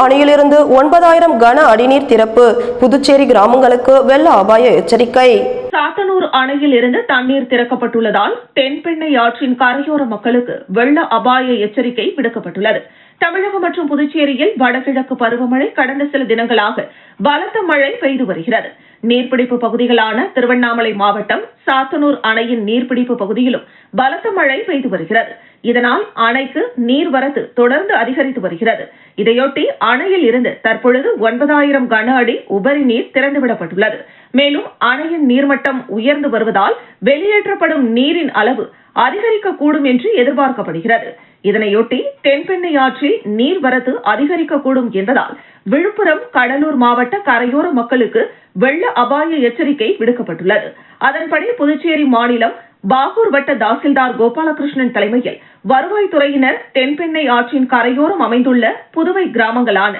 அணையிலிருந்து 9000 கன அடி நீர் திறப்பு. புதுச்சேரி கிராமங்களுக்கு வெள்ள அபாய எச்சரிக்கை. சாத்தனூர் அணையில் இருந்து தண்ணீர் திறக்கப்பட்டுள்ளதால் தென்பெண்ணை ஆற்றின் கரையோர மக்களுக்கு வெள்ள அபாய எச்சரிக்கை விடுக்கப்பட்டுள்ளது. தமிழகம் மற்றும் புதுச்சேரியில் வடகிழக்கு பருவமழை கடந்த சில தினங்களாக பலத்த மழை பெய்து வருகிறது. நீர்பிடிப்பு பகுதிகளான திருவண்ணாமலை மாவட்டம் சாத்தனூர் அணையின் நீர்பிடிப்பு பகுதியிலும் பலத்த மழை பெய்து வருகிறது. இதனால் அணைக்கு நீர்வரத்து தொடர்ந்து அதிகரித்து வருகிறது. இதையொட்டி அணையில் இருந்து தற்பொழுது 9000 கன அடி உபரி நீர் திறந்துவிடப்பட்டுள்ளது. மேலும் அணையின் நீர்மட்டம் உயர்ந்து வருவதால் வெளியேற்றப்படும் நீரின் அளவு அதிகரிக்கக்கூடும் என்று எதிர்பார்க்கப்படுகிறது. இதனையொட்டி தென்பெண்ணை ஆற்றில் நீர்வரத்து அதிகரிக்கக்கூடும் என்பதால் விழுப்புரம், கடலூர் மாவட்ட கரையோர மக்களுக்கு வெள்ள அபாய எச்சரிக்கை விடுக்கப்பட்டுள்ளது. அதன்படி புதுச்சேரி மாநிலம் பாகூர் வட்ட தாசில்தார் கோபாலகிருஷ்ணன் தலைமையில் வருவாய்த்துறையினர் தென்பெண்ணை ஆற்றின் கரையோரம் அமைந்துள்ள புதுவை கிராமங்களான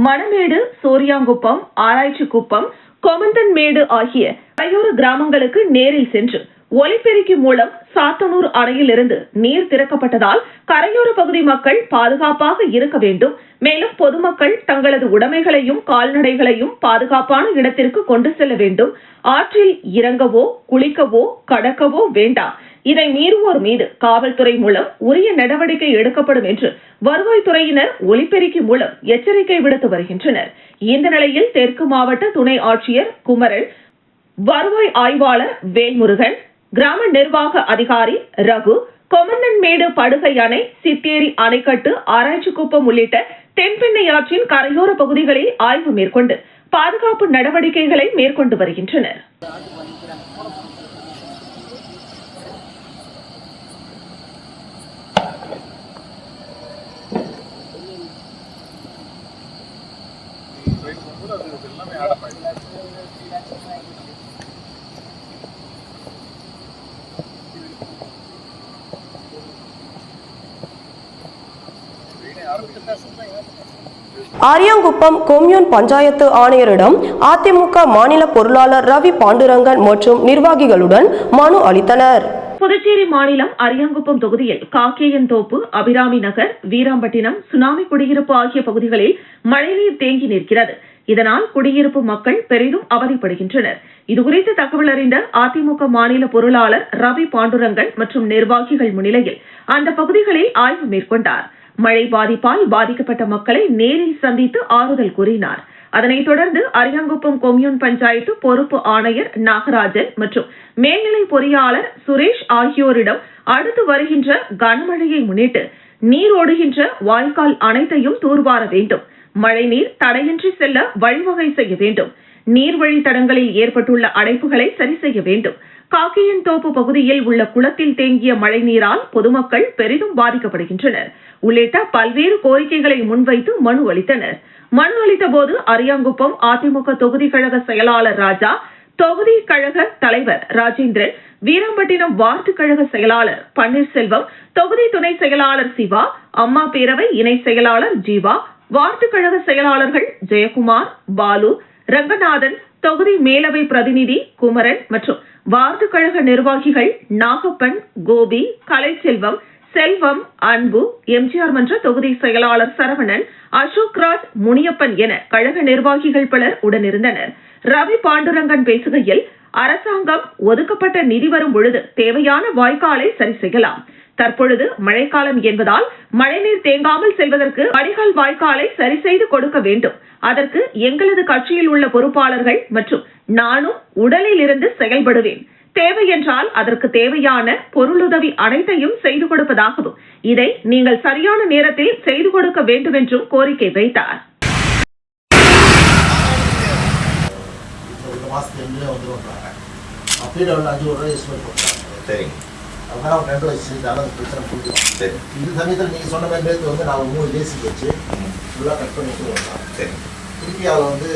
மணமேடு, சோரியாங்குப்பம், ஆராய்ச்சிக்குப்பம், கொமந்தன்மேடு ஆகிய கரையோர கிராமங்களுக்கு நேரில் சென்று ஒலிபெருக்கி மூலம் சாத்தனூர் அணையில் இருந்து நீர் திறக்கப்பட்டதால் கரையோர பகுதி மக்கள் பாதுகாப்பாக இருக்க வேண்டும். மேலும் பொதுமக்கள் தங்களது உடைமைகளையும் கால்நடைகளையும் பாதுகாப்பான இடத்திற்கு கொண்டு செல்ல வேண்டும். ஆற்றில் இறங்கவோ குளிக்கவோ கடக்கவோ வேண்டாம். இதை மீறுவோர் மீது காவல்துறை மூலம் உரிய நடவடிக்கை எடுக்கப்படும் என்று வருவாய்த்துறையினர் ஒலிபெருக்கி மூலம் எச்சரிக்கை விடுத்து வருகின்றனர். இந்த நிலையில் தெற்கு மாவட்ட துணை ஆட்சியர் குமரன், வருவாய் ஆய்வாளர் வேல்முருகன், கிராம நிர்வாக அதிகாரி ரகு, கொமந்தன்மேடு படுகை அணை, சித்தேரி அணைக்கட்டு, ஆராய்ச்சிக்குப்பம் உள்ளிட்ட தென்பெண்ணை ஆற்றின் கரையோர பகுதிகளில் ஆய்வு மேற்கொண்டு பாதுகாப்பு நடவடிக்கைகளை மேற்கொண்டு வருகின்றனர். அரியாங்குப்பம் கொம்யூன் பஞ்சாயத்து ஆணையரிடம் அதிமுக மாநில பொருளாளர் ரவி பாண்டுரங்கன் மற்றும் நிர்வாகிகளுடன் மனு அளித்தனர். புதுச்சேரி மாநிலம் அரியாங்குப்பம் தொகுதியில் காக்கேயன்தோப்பு, அபிராமி நகர், வீராம்பட்டினம், சுனாமி குடியிருப்பு ஆகிய பகுதிகளில் மழைநீர் தேங்கி நிற்கிறது. இதனால் குடியிருப்பு மக்கள் பெரிதும் அவதிப்படுகின்றனர். இதுகுறித்து தகவல் அறிந்த அதிமுக மாநில பொருளாளர் ரவி பாண்டுரங்கன் மற்றும் நிர்வாகிகள் முன்னிலையில் அந்த பகுதிகளில் ஆய்வு மேற்கொண்டார். மழை பாதிப்பால் பாதிக்கப்பட்ட மக்களை நேரில் சந்தித்து ஆறுதல் கூறினார். அதனைத் தொடர்ந்து அரியாங்குப்பம் கொம்யூன் பஞ்சாயத்து பொறுப்பு ஆணையர் நாகராஜன் மற்றும் மேல்நிலை பொறியாளர் சுரேஷ் ஆகியோரிடம் அடுத்து வருகின்ற கனமழையை முன்னிட்டு நீர் ஓடுகின்ற வாய்க்கால் அனைத்தையும் தூர்வார வேண்டும். மழைநீர் தடையின்றி செல்ல வழிவகை செய்ய வேண்டும். நீர்வழித்தடங்களில் ஏற்பட்டுள்ள அடைப்புகளை சரி செய்ய வேண்டும். காக்கேயன்தோப்பு பகுதியில் உள்ள குளத்தில் தேங்கிய மழைநீரால் பொதுமக்கள் பெரிதும் பாதிக்கப்படுகின்றனர் உள்ளிட்ட பல்வேறு கோரிக்கைகளை முன்வைத்து மனு அளித்தனர். மனு அளித்த போது அரியாங்குப்பம் அதிமுக தொகுதி கழக செயலாளர் ராஜா, தொகுதி கழக தலைவர் ராஜேந்திரன், வீராம்பட்டினம் வார்டு கழக செயலாளர் பன்னீர்செல்வம், தொகுதி துணை செயலாளர் சிவா, அம்மா பேரவை இணை செயலாளர் ஜீவா, வார்டு கழக செயலாளர்கள் ஜெயக்குமார், பாலு, ரங்கநாதன், தொகுதி மேலவை பிரதிநிதி குமரன் மற்றும் வார்டு கழக நிர்வாகிகள் நாகப்பன், கோபி, கலைச்செல்வம், செல்வம், அன்பு, எம்ஜிஆர் மன்ற தொகுதி செயலாளர் சரவணன், அசோக்ராஜ், முனியப்பன் என கழக நிர்வாகிகள் பலர் உடனிருந்தனர். ரவி பாண்டுரங்கன் பேசுகையில், அரசாங்கம் ஒதுக்கப்பட்ட நிதி வரும் பொழுது தேவையான வாய்க்காலை சரி செய்யலாம். தற்பொழுது மழைக்காலம் என்பதால் மழைநீர் தேங்காமல் செல்வதற்கு வடிகால் வாய்க்காலை சரி செய்து கொடுக்க வேண்டும். அதற்கு எங்களது கட்சியில் உள்ள பொறுப்பாளர்கள் மற்றும் நானும் உடலில் இருந்து செயல்படுவேன். தேவை என்றால் அதற்கு தேவையான பொருளுதவி அனைத்தையும் செய்து கொடுப்பதாகவும் இதை நீங்கள் சரியான நேரத்தில் செய்து கொடுக்க வேண்டும் என்றும் கோரிக்கை வைத்தார். அதனால் 2 வயசு செஞ்சாலும் அந்த பிரச்சனை புரிஞ்சுக்கும். சரி, இது சமயத்தில் நீங்கள் சொன்ன மாதிரி நேற்று வந்து நான் 3 ஜேசி வச்சு ஃபுல்லாக கட் பண்ணிட்டு வரலாம். சரி, திருப்பி அவள் வந்து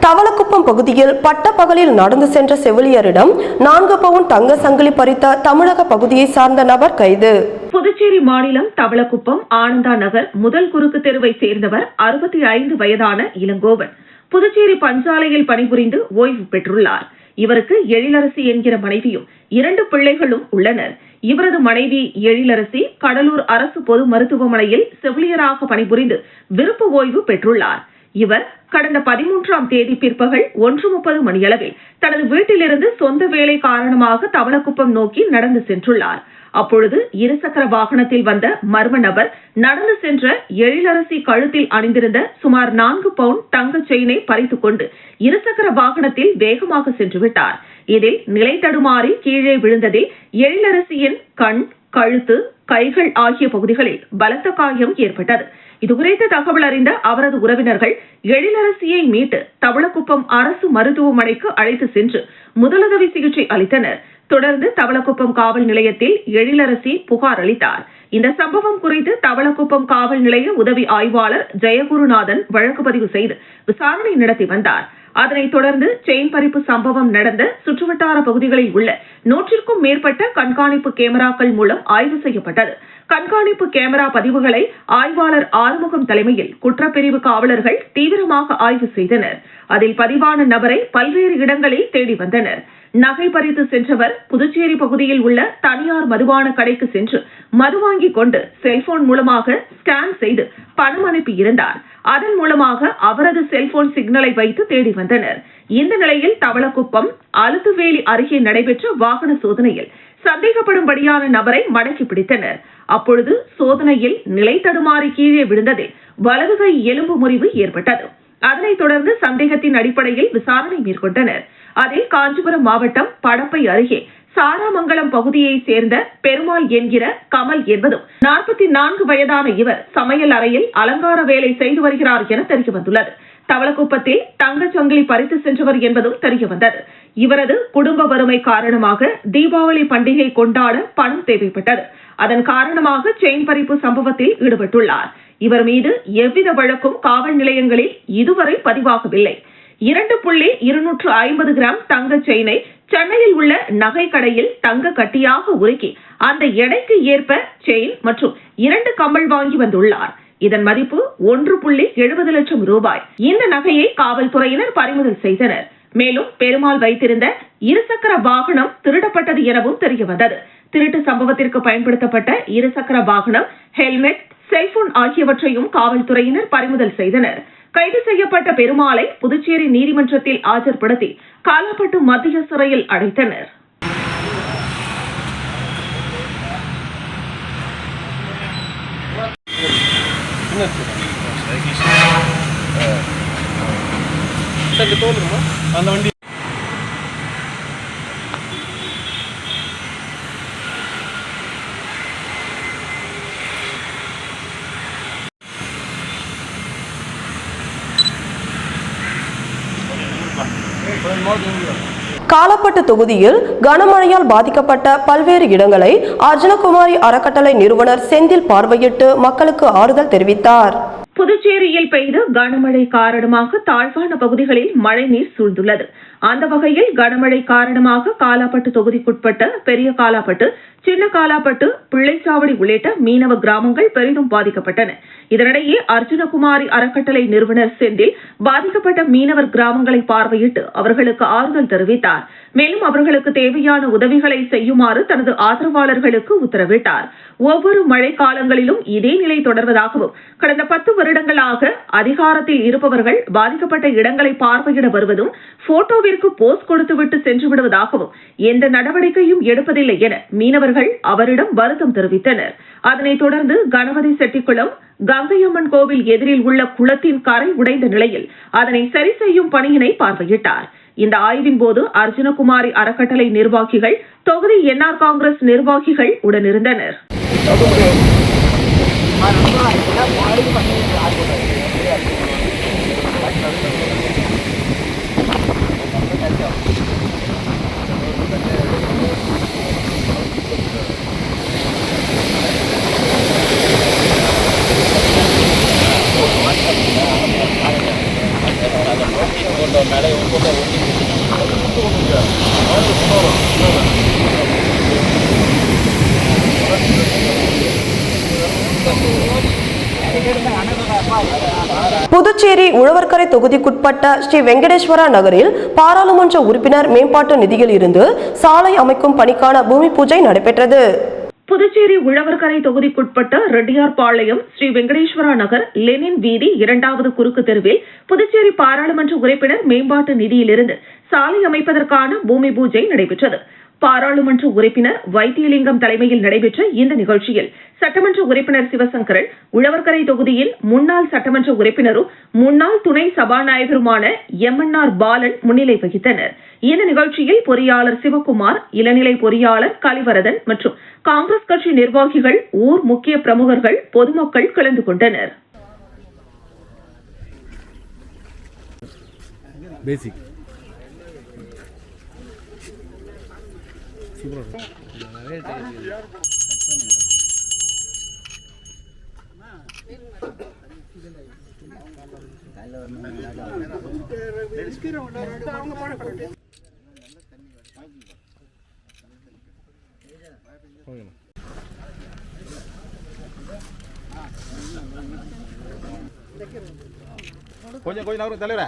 தவளக்குப்பம் பகுதியில் பட்டப்பகலில் நடந்து சென்ற செவிலியரிடம் 4 பவுன் தங்க சங்கிலி பறித்த தமிழக பகுதியை சார்ந்த நபர் கைது. புதுச்சேரி மாநிலம் தவளக்குப்பம் ஆனந்தா நகர் முதல் குறுக்கு தெருவை சேர்ந்தவர் 65 வயதான இளங்கோவன். புதுச்சேரி பஞ்சாலையில் பணிபுரிந்து ஓய்வு பெற்றுள்ளார். இவருக்கு எழிலரசி என்கிற மனைவியும் 2 பிள்ளைகளும் உள்ளனர். இவரது மனைவி எழிலரசி கடலூர் அரசு பொது மருத்துவமனையில் செவிலியராக பணிபுரிந்து விருப்ப ஓய்வு பெற்றுள்ளார். இவர் கடந்த 13ஆம் தேதி பிற்பகல் 1:30 மணியளவில் தனது வீட்டிலிருந்து சொந்த வேலை காரணமாக தவளக்குப்பம் நோக்கி நடந்து சென்றுள்ளார். அப்பொழுது இருசக்கர வாகனத்தில் வந்த மர்ம நபர் நடந்து சென்ற எழிலரசி கழுத்தில் அணிந்திருந்த சுமார் 4 பவுண்ட் தங்க செயினை பறித்துக் கொண்டு இருசக்கர வாகனத்தில் வேகமாக சென்றுவிட்டார். இதில் நிலை தடுமாறி கீழே விழுந்ததில் எழிலரசியின் கண், கழுத்து, கைகள் ஆகிய பகுதிகளில் பலத்த காயம் ஏற்பட்டது. இதுகுறித்து தகவல் அறிந்த அவரது உறவினர்கள் எழிலரசியை மீட்டு தவளக்குப்பம் அரசு மருத்துவமனைக்கு அழைத்து சென்று முதலுதவி சிகிச்சை அளித்தனர். தொடர்ந்து தவளக்குப்பம் காவல் நிலையத்தில் எழிலரசி புகார் அளித்தார். இந்த சம்பவம் குறித்து தவளக்குப்பம் காவல் நிலைய உதவி ஆய்வாளர் ஜெயகுருநாதன் வழக்கு பதிவு செய்து விசாரணை நடத்தி வந்தார். அதனைத் தொடர்ந்து செயின் பறிப்பு சம்பவம் நடந்த சுற்றுவட்டார பகுதிகளில் உள்ள 100க்கும் மேற்பட்ட கண்காணிப்பு கேமராக்கள் மூலம் ஆய்வு செய்யப்பட்டது. கண்காணிப்பு கேமரா பதிவுகளை ஆய்வாளர் ஆறுமுகம் தலைமையில் குற்றப்பிரிவு காவலர்கள் தீவிரமாக ஆய்வு செய்தனர். அதில் பதிவான நபரை பல்வேறு இடங்களில் தேடி வந்தனர். நகை பறித்து சென்றவர் புதுச்சேரி பகுதியில் உள்ள தனியார் மதுபான கடைக்கு சென்று மது வாங்கிக் கொண்டு செல்போன் மூலமாக ஸ்கேன் செய்து பணம் அனுப்பியிருந்தார். அதன் மூலமாக அவரது செல்போன் சிக்னலை வைத்து தேடி வந்தனர். இந்த நிலையில் தவளக்குப்பம் அலுத்துவேலி அருகே நடைபெற்ற வாகன சோதனையில் சந்தேகப்படும்படியான நபரை மடக்கி பிடித்தனர். அப்பொழுது சோதனையில் நிலை தடுமாறி கீழே விழுந்ததில் வலதுகை எலும்பு முறிவு ஏற்பட்டது. அதனைத் தொடர்ந்து சந்தேகத்தின் அடிப்படையில் விசாரணை மேற்கொண்டனர். அதில் காஞ்சிபுரம் மாவட்டம் படப்பை அருகே சாராமங்கலம் பகுதியைச் சேர்ந்த பெருமாள் என்கிற கமல் என்பதும் 44 வயதான இவர் சமையல் அறையில் அலங்கார வேலை செய்து வருகிறார் என தெரியவந்துள்ளது. தவளக்குப்பத்தில் தங்கச்சங்கிலி பறித்து சென்றவர் என்பதும் தெரியவந்தது. இவரது குடும்ப வறுமை காரணமாக தீபாவளி பண்டிகை கொண்டாட பணம் தேவைப்பட்டது. அதன் காரணமாக செயின் பறிப்பு சம்பவத்தில் ஈடுபட்டுள்ளார். இவர் மீது எவ்வித வழக்கும் காவல் நிலையங்களில் இதுவரை பதிவாகவில்லை. 2.250 கிராம் தங்க செயினை சென்னையில் உள்ள நகை கடையில் தங்க கட்டியாக உருக்கி அந்த எடைக்கு ஏற்ப செயின் மற்றும் 2 கம்மல் வாங்கி வந்துள்ளார். இதன் மதிப்பு 1.70 லட்சம் ரூபாய். இந்த நகையை காவல்துறையினர் பறிமுதல் செய்தனர். மேலும் பெருமாள் வைத்திருந்த இருசக்கர வாகனம் திருடப்பட்டது எனவும் தெரியவந்தது. திருட்டு சம்பவத்திற்கு பயன்படுத்தப்பட்ட இருசக்கர வாகனம், ஹெல்மெட், செல்போன் ஆகியவற்றையும் காவல்துறையினர் பறிமுதல் செய்தனர். கைது செய்யப்பட்ட பெருமாளை புதுச்சேரி நீதிமன்றத்தில் ஆஜர்படுத்தி காலாப்பட்டு மத்திய சிறையில் அடைத்தனர். அந்த வண்டி காலாப்பட்டு தொகுதியில் கனமழையால் பாதிக்கப்பட்ட பல்வேறு இடங்களை அர்ஜுனகுமாரி அறக்கட்டளை நிறுவனர் செந்தில் பார்வையிட்டு மக்களுக்கு ஆறுதல் தெரிவித்தார். புதுச்சேரியில் பெய்த கனமழை காரணமாக தாழ்வான பகுதிகளில் மழைநீர் சூழ்ந்துள்ளது. அந்த வகையில் கனமழை காரணமாக காலாப்பட்டு தொகுதிக்குட்பட்ட பெரிய காலாப்பட்டு, சின்ன காலாப்பட்டு, பிள்ளைச்சாவடி உள்ளிட்ட மீனவ கிராமங்கள் பெரிதும் பாதிக்கப்பட்டன. இதனிடையே அர்ஜுனகுமாரி அறக்கட்டளை நிறுவனர் செந்தில் பாதிக்கப்பட்ட மீனவர் கிராமங்களை பார்வையிட்டு அவர்களுக்கு ஆறுதல் தெரிவித்தார். மேலும் அவர்களுக்கு தேவையான உதவிகளை செய்யுமாறு தனது ஆதரவாளர்களுக்கு உத்தரவிட்டார். ஒவ்வொரு மழை காலங்களிலும் இதே நிலை தொடர்வதாகவும் கடந்த 10 வருடங்களாக அதிகாரத்தில் இருப்பவர்கள் பாதிக்கப்பட்ட இடங்களை பார்வையிட வருவதும் போட்டோவிற்கு போஸ் கொடுத்துவிட்டு சென்று விடுவதாகவும் எந்த நடவடிக்கையும் எடுப்பதில்லை என மீனவர்கள் அவரிடம் வருத்தம் தெரிவித்தனர். அதனைத் தொடர்ந்து கணபதி செட்டிக்குளம் கங்கையம்மன் கோவில் எதிரில் உள்ள குளத்தின் கரை உடைந்த நிலையில் அதனை சரி செய்யும் பணியினை பார்வையிட்டார். இந்த ஆய்வின் போது அர்ஜுனகுமாரி அறக்கட்டளை நிர்வாகிகள், தொகுதி என்ஆர் காங்கிரஸ் நிர்வாகிகள் உடனிருந்தனர். அனுப்ப புதுச்சேரி உழவர்கரை தொகுதிக்குட்பட்ட ஸ்ரீ வெங்கடேஸ்வரா நகரில் பாராளுமன்ற உறுப்பினர் மேம்பாட்டு நிதியில் இருந்து சாலை அமைக்கும் பணிக்கான பூமி பூஜை நடைபெற்றது. புதுச்சேரி உழவர்கரை தொகுதிக்குட்பட்ட ரெட்டியார்பாளையம் ஸ்ரீ வெங்கடேஸ்வரா நகர் லெனின் வீதி 2வது குறுக்கு தெருவில் புதுச்சேரி பாராளுமன்ற உறுப்பினர் மேம்பாட்டு நிதியிலிருந்து சாலை அமைப்பதற்கான பூமி பூஜை நடைபெற்றது. பாராளுமன்ற உறுப்பினர் வைத்தியலிங்கம் தலைமையில் நடைபெற்ற இந்த நிகழ்ச்சியில் சட்டமன்ற உறுப்பினர் சிவசங்கரன், உழவர்கரை தொகுதியில் முன்னாள் சட்டமன்ற உறுப்பினரும் முன்னாள் துணை சபாநாயகருமான எம்என்ஆர் பாலன் முன்னிலை வகித்தனர். இந்த நிகழ்ச்சியில் பொறியாளர் சிவகுமார், இளநிலை பொறியாளர் கலிவரதன் மற்றும் காங்கிரஸ் கட்சி நிர்வாகிகள், ஊர் முக்கிய பிரமுகர்கள், பொதுமக்கள் கலந்து கொண்டனர். கொஞ்சம் நகரம் தலைவரா.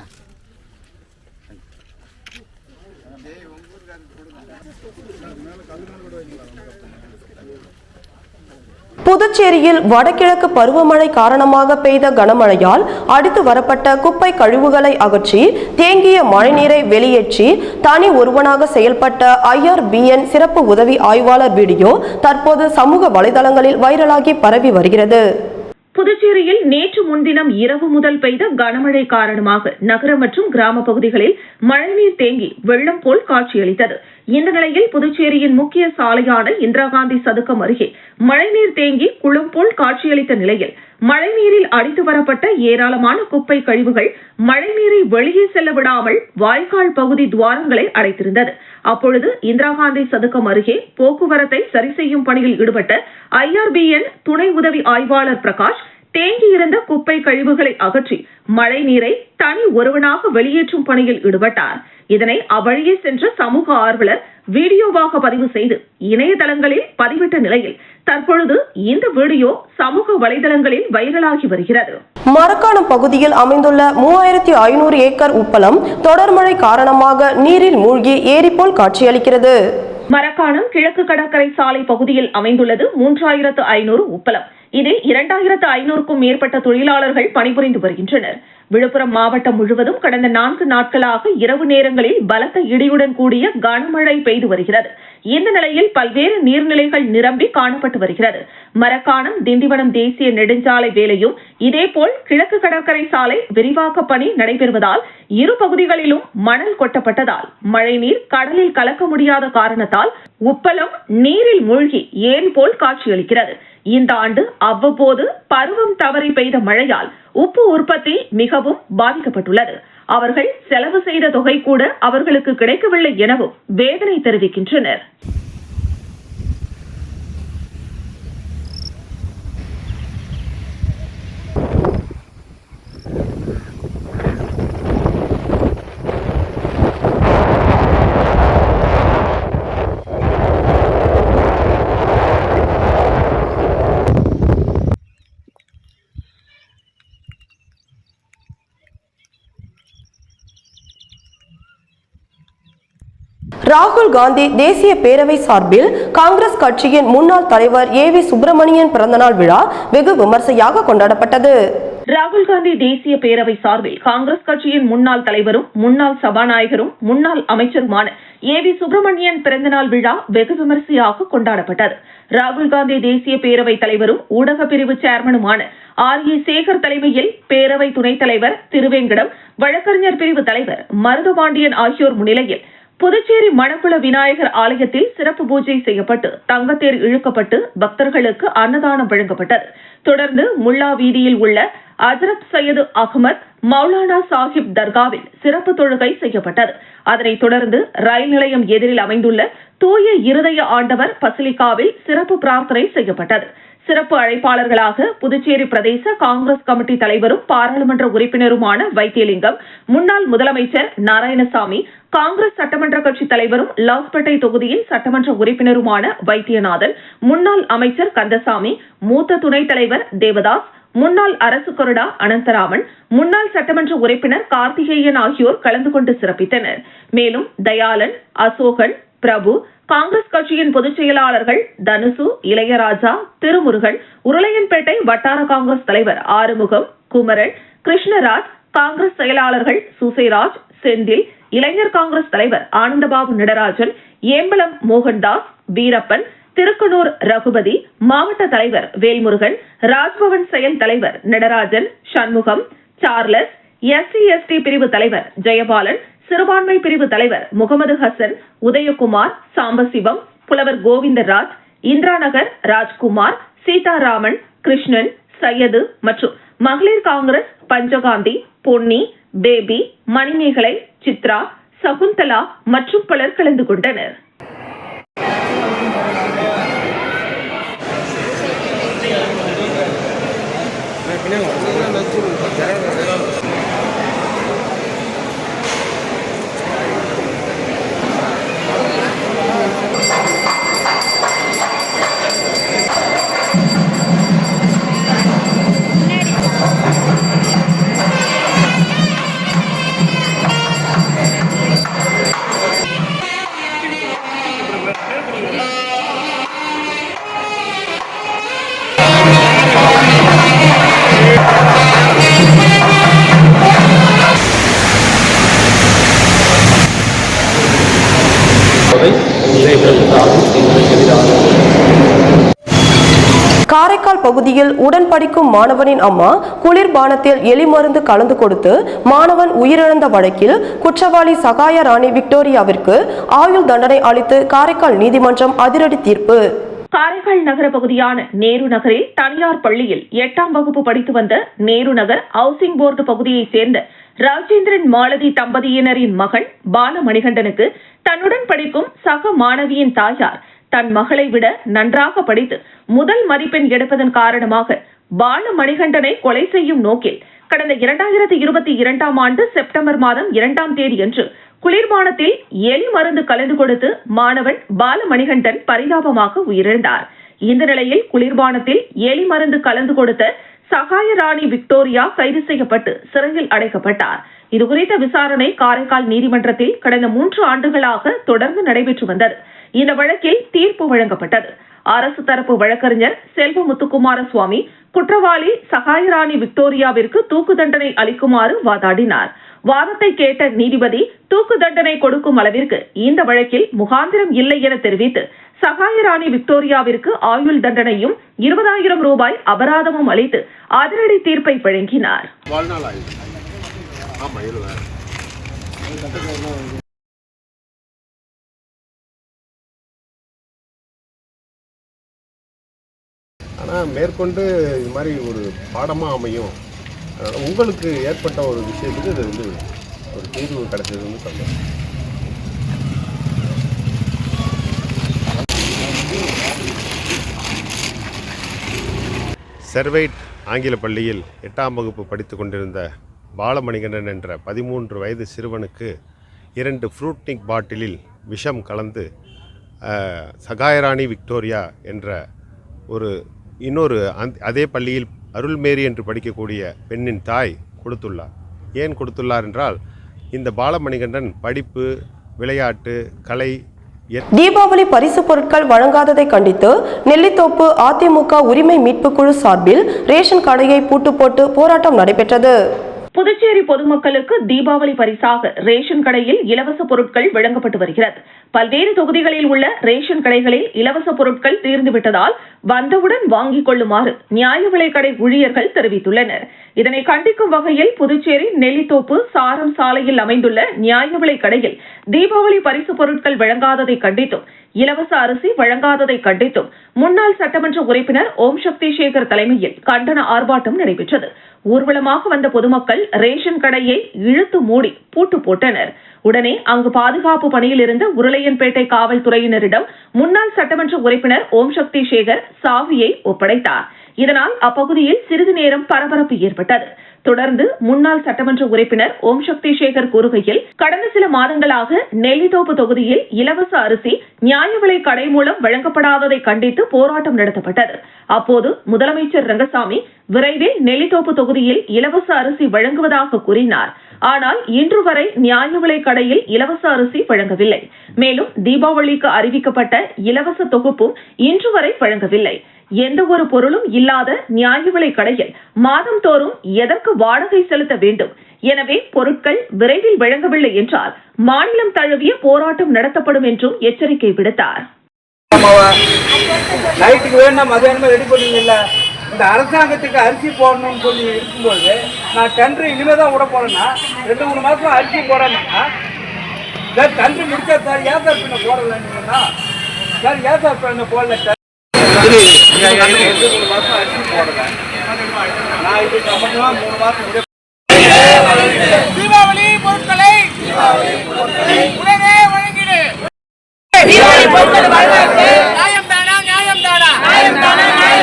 புதுச்சேரியில் வடகிழக்கு பருவமழை காரணமாக பெய்த கனமழையால் அடித்து வரப்பட்ட குப்பை கழிவுகளை அகற்றி தேங்கிய மழைநீரை வெளியேற்றி தனி ஒருவனாக செயல்பட்ட IRBN சிறப்பு உதவி ஆய்வாளர் வீடியோ தற்போது சமூக வலைதளங்களில் வைரலாகி பரவி வருகிறது. புதுச்சேரியில் நேற்று முன்தினம் இரவு முதல் பெய்த கனமழை காரணமாக நகர மற்றும் கிராம பகுதிகளில் மழைநீர் தேங்கி வெள்ளம் போல் காட்சியளித்தது. இந்த நிலையில் புதுச்சேரியின் முக்கிய சாலையான இந்திரா காந்தி சதுக்கம் அருகே மழைநீர் தேங்கி குளம் போல் காட்சியளித்த நிலையில் மழைநீரில் அடித்து வரப்பட்ட ஏராளமான குப்பை கழிவுகள் மழைநீரை வெளியே செல்ல விடாமல் வாய்க்கால் பகுதி துவாரங்களை அடைத்திருந்தது. அப்பொழுது இந்திரா காந்தி சதுக்கம் அருகே போக்குவரத்தை சரி செய்யும் பணியில் ஈடுபட்ட IRBN துணை உதவி ஆய்வாளர் பிரகாஷ் தேங்கியிருந்த குப்பை கழிவுகளை அகற்றி மழை நீரை தனி ஒருவனாக வெளியேற்றும் பணியில் ஈடுபட்டார். இதனை அவ்வழியே சென்ற சமூக ஆர்வலர் வீடியோவாக பதிவு செய்து இணையதளங்களில் பதிவிட்ட நிலையில் தற்பொழுது இந்த வீடியோ சமூக வலைதளங்களில் வைரலாகி வருகிறது. மரக்காணம் பகுதியில் அமைந்துள்ள 3500 ஏக்கர் உப்பளம் தொடர் மழை காரணமாக நீரில் மூழ்கி ஏரி போல் காட்சியளிக்கிறது. மரக்காணம் கிழக்கு கடற்கரை சாலை பகுதியில் அமைந்துள்ளது 3500 உப்பளம். இதில் 2500க்கும் மேற்பட்ட தொழிலாளர்கள் பணிபுரிந்து வருகின்றனர். விழுப்புரம் மாவட்டம் முழுவதும் கடந்த 4 நாட்களாக இரவு நேரங்களில் பலத்த இடியுடன் கூடிய கனமழை பெய்து வருகிறது. இந்த நிலையில் பல்வேறு நீர்நிலைகள் நிரம்பி காணப்பட்டு வருகிறது. மரக்காணம் திண்டிவனம் தேசிய நெடுஞ்சாலை வேலையும் இதேபோல் கிழக்கு கடற்கரை சாலை விரிவாக்க பணி நடைபெறுவதால் இரு பகுதிகளிலும் மணல் கொட்டப்பட்டதால் மழைநீர் கடலில் கலக்க முடியாத காரணத்தால் உப்பளம் நீரில் மூழ்கி ஏரி போல் காட்சியளிக்கிறது. இந்த ஆண்டு அவ்வப்போது பருவம் தவறி பெய்த மழையால் உப்பு உற்பத்தி மிகவும் பாதிக்கப்பட்டுள்ளது. அவர்கள் செலவு செய்த தொகை கூட அவர்களுக்கு கிடைக்கவில்லை எனவும் வேதனை தெரிவிக்கின்றனர். ராகுல் காந்தி தேசிய பேரவை சார்பில் காங்கிரஸ் கட்சியின் முன்னாள் தலைவர் AV சுப்பிரமணியன் பிறந்தநாள் விழா வெகு விமர்சையாக கொண்டாடப்பட்டது. ராகுல் காந்தி தேசிய பேரவை சார்பில் காங்கிரஸ் கட்சியின் முன்னாள் தலைவரும் முன்னாள் சபாநாயகரும் முன்னாள் அமைச்சருமான AV சுப்பிரமணியன் பிறந்தநாள் விழா வெகு விமர்சையாக கொண்டாடப்பட்டது. ராகுல் காந்தி தேசிய பேரவை தலைவரும் ஊடக பிரிவு சேர்மனுமான RA சேகர் தலைமையில் பேரவை துணைத் தலைவர் திருவேங்கடம், வழக்கறிஞர் பிரிவு தலைவர் மருதபாண்டியன் ஆகியோர் முன்னிலையில் புதுச்சேரி மணக்குள விநாயகர் ஆலயத்தில் சிறப்பு பூஜை செய்யப்பட்டு தங்கத்தேர் இழுக்கப்பட்டு பக்தர்களுக்கு அன்னதானம் வழங்கப்பட்டது. தொடர்ந்து முல்லா வீதியில் உள்ள ஹஜ்ரத் சையது அகமது மௌலானா சாஹிப் தர்காவில் சிறப்பு தொழுகை செய்யப்பட்டது. அதனைத் தொடர்ந்து ரயில் நிலையம் எதிரில் அமைந்துள்ள தூய இருதய ஆண்டவர் பசிலிகாவில் சிறப்பு பிரார்த்தனை செய்யப்பட்டது. சிறப்பு அழைப்பாளர்களாக புதுச்சேரி பிரதேச காங்கிரஸ் கமிட்டி தலைவரும் பாராளுமன்ற உறுப்பினருமான வைத்தியலிங்கம், முன்னாள் முதலமைச்சர் நாராயணசாமி, காங்கிரஸ் சட்டமன்ற கட்சி தலைவரும் லாஸ்பேட்டை தொகுதியின் சட்டமன்ற உறுப்பினருமான வைத்தியநாதன், முன்னாள் அமைச்சர் கந்தசாமி, மூத்த துணைத் தலைவர் தேவதாஸ், முன்னாள் அரசு கொறடா அனந்தராமன், முன்னாள் சட்டமன்ற உறுப்பினர் கார்த்திகேயன் ஆகியோர் கலந்து கொண்டு சிறப்பித்தனர். மேலும் தயாளன், அசோகன், பிரபு, காங்கிரஸ் கட்சியின் பொதுச் செயலாளர்கள் தனுசு, இளையராஜா, திருமுருகன், உருளையன்பேட்டை வட்டார காங்கிரஸ் தலைவர் ஆறுமுகம், குமரன், கிருஷ்ணராஜ், காங்கிரஸ் செயலாளர்கள் சுசைராஜ், செந்தில், இளைஞர் காங்கிரஸ் தலைவர் ஆனந்தபாபு நடராஜன், ஏம்பலம் மோகன்தாஸ், வீரப்பன், திருக்கனூர் ரகுபதி, மாவட்ட தலைவர் வேல்முருகன், ராஜ்பவன் செயல் தலைவர் நடராஜன், சண்முகம், சார்லஸ், SC/ST பிரிவு தலைவர் ஜெயபாலன், சிறுபான்மை பிரிவு தலைவர் முகமது ஹசன், உதயகுமார், சாம்பசிவம், புலவர் கோவிந்தராஜ், இந்திராநகர் ராஜ்குமார், சீதாராமன், கிருஷ்ணன், சையது மற்றும் மகளிர் காங்கிரஸ் பஞ்சகாந்தி, பொன்னி, பேபி, மணிமேகலை, சித்ரா, சகுந்தலா மற்றும் பலர் கலந்து கொண்டனர். காரைக்கால் பகுதியில் உடன் படிக்கும் மாணவனின் அம்மா குளிர்பானத்தில் எலி மருந்து கலந்து கொடுத்து மாணவன் உயிரிழந்த வழக்கில் குற்றவாளி சகாய ராணி விக்டோரியாவிற்கு ஆயுள் தண்டனை அளித்து காரைக்கால் நீதிமன்றம் அதிரடி தீர்ப்பு. காரைக்கால் நகர பகுதியான நேரு நகரில் தனியார் பள்ளியில் 8ஆம் வகுப்பு படித்து வந்த நேரு நகர் ஹவுசிங் போர்டு பகுதியைச் சேர்ந்த ராஜேந்திரன் மாலதி தம்பதியினரின் மகன் பாலமணிகண்டனுக்கு தன்னுடன் படிக்கும் சக மாணவியின் தாயார் தன் மகளை விட நன்றாக படித்து முதல் மதிப்பெண் எடுப்பதன் காரணமாக பாலமணிகண்டனை கொலை செய்யும் நோக்கில் கடந்த 2022ஆம் ஆண்டு செப்டம்பர் மாதம் 2ஆம் தேதியன்று குளிர்பானத்தில் எலி மருந்து கலந்து கொடுத்து மாணவன் பாலமணிகண்டன் பரிதாபமாக உயிரிழந்தார். இந்த நிலையில் குளிர்பானத்தில் எலி மருந்து கலந்து கொடுத்த சகாய ராணி விக்டோரியா கைது செய்யப்பட்டு சிறையில் அடைக்கப்பட்டார். இதுகுறித்த விசாரணை காரைக்கால் நீதிமன்றத்தில் கடந்த 3 ஆண்டுகளாக தொடர்ந்து நடைபெற்று வந்தது. இந்த வழக்கில் தீர்ப்பு வழங்கப்பட்டது. அரசு தரப்பு வழக்கறிஞர் செல்வ முத்துக்குமார சுவாமி குற்றவாளி சகாயராணி விக்டோரியாவிற்கு தூக்கு தண்டனை அளிக்குமாறு வாதாடினார். வாதத்தை கேட்ட நீதிபதி தூக்கு தண்டனை கொடுக்கும் அளவிற்கு இந்த வழக்கில் முகாந்திரம் இல்லை என தெரிவித்து சகாயராணி விக்டோரியாவிற்கு ஆயுள் தண்டனையும் 20,000 ரூபாய் அபராதமும் அளித்து அதிரடி தீர்ப்பை வழங்கினார். ஆனால் மேற்கொண்டு இது மாதிரி ஒரு பாடமாக அமையும். உங்களுக்கு ஏற்பட்ட ஒரு விஷயத்துக்கு இது வந்து ஒரு தீர்வு கிடைச்சது வந்து சந்தோஷம். செர்வைட் ஆங்கில பள்ளியில் 8ஆம் வகுப்பு படித்து கொண்டிருந்த பாலமணிகண்டன் என்ற 13 வயது சிறுவனுக்கு 2 ஃப்ரூட்னிக் பாட்டிலில் விஷம் கலந்து சகாயராணி விக்டோரியா என்ற இன்னொரு அதே பள்ளியில் அருள்மேரி என்று படிக்கக்கூடிய பெண்ணின் தாய் கொடுத்துள்ளார். ஏன் கொடுத்துள்ளார் என்றால், இந்த பாலமணிகண்டன் படிப்பு, விளையாட்டு, கலை. தீபாவளி பரிசு பொருட்கள் வழங்காததை கண்டித்து நெல்லித்தோப்பு அதிமுக உரிமை மீட்பு குழு சார்பில் ரேஷன் கடையை பூட்டு போட்டு போராட்டம் நடைபெற்றது. புதுச்சேரி பொதுமக்களுக்கு தீபாவளி பரிசாக ரேஷன் கடையில் இலவச பொருட்கள் வழங்கப்பட்டு வருகிறது. பல்வேறு தொகுதிகளில் உள்ள ரேஷன் கடைகளில் இலவச பொருட்கள் தீர்ந்துவிட்டதால் வந்தவுடன் வாங்கிக் கொள்ளுமாறு நியாய விலைக் கடை ஊழியர்கள் தெரிவித்துள்ளனர். இதனை கண்டிக்கும் வகையில் புதுச்சேரி நெல்லித்தோப்பு சாரம் சாலையில் அமைந்துள்ள நியாய விலைக் கடையில் தீபாவளி பரிசு பொருட்கள் வழங்காததை கண்டித்தும் இலவச அரிசி வழங்காததை கண்டித்தும் முன்னாள் சட்டமன்ற உறுப்பினர் ஓம் சக்தி சேகர் தலைமையில் கண்டன ஆர்ப்பாட்டம் நடைபெற்றது. ஊர்வலமாக வந்த பொதுமக்கள் ரேஷன் கடையை இழுத்து மூடி பூட்டு போட்டனர். உடனே அங்கு பாதுகாப்பு பணியில் இருந்த உருளையன்பேட்டை காவல்துறையினரிடம் முன்னாள் சட்டமன்ற உறுப்பினர் ஓம் சக்தி சேகர் சாவியை ஒப்படைத்தார். இதனால் அப்பகுதியில் சிறிது நேரம் பரபரப்பு ஏற்பட்டது. தொடர்ந்து முன்னாள் சட்டமன்ற உறுப்பினர் ஓம் சக்தி சேகர் கூறுகையில், கடந்த சில மாதங்களாக நெல்லித்தோப்பு தொகுதியில் இலவச அரிசி நியாய விலை கடை மூலம் வழங்கப்படாததை கண்டித்து போராட்டம் நடத்தப்பட்டது. அப்போது முதலமைச்சர் ரங்கசாமி விரைவில் நெல்லித்தோப்பு தொகுதியில் இலவச அரிசி வழங்குவதாக கூறினார். ஆனால் இன்று வரை நியாய விலை கடையில் இலவச அரிசி வழங்கவில்லை. மேலும் தீபாவளிக்கு அறிவிக்கப்பட்ட இலவச தொகுப்பும் இன்று வரை வழங்கவில்லை. எந்த ஒரு பொருளும் இல்லாத நியாய விலை கடையில் மாதம் தோறும் எதற்கு வாடகை செலுத்த வேண்டும்? எனவே பொருட்கள் விரைவில் வழங்கவில்லை என்றால் மாநிலம் தழுவிய போராட்டம் நடத்தப்படும் என்றும் எச்சரிக்கை விடுத்தார். இந்த அரசாங்கத்துக்கு அரிசி போடணும்னு சொல்லி இருக்கும்போது நான் டெண்டர் இனிமேல் தான் விட போறேன்னா 2-3 மாசம் அரிசி போடணும்னா சார் டெண்டர் முடிச்சா சார் ஏன் சார் பின்ன போடலன்னா சார் ஏன் சார் பின்ன போடல சார் 2-3 மாசம் அரிசி போடல நான் இது சம்பந்தமா 3 மாசம் தீபாவளி பொருட்களை உடனே வழங்கிடு. நியாயம் தானா நியாயம் தானா நியாயம் தானா நியாயம் தானா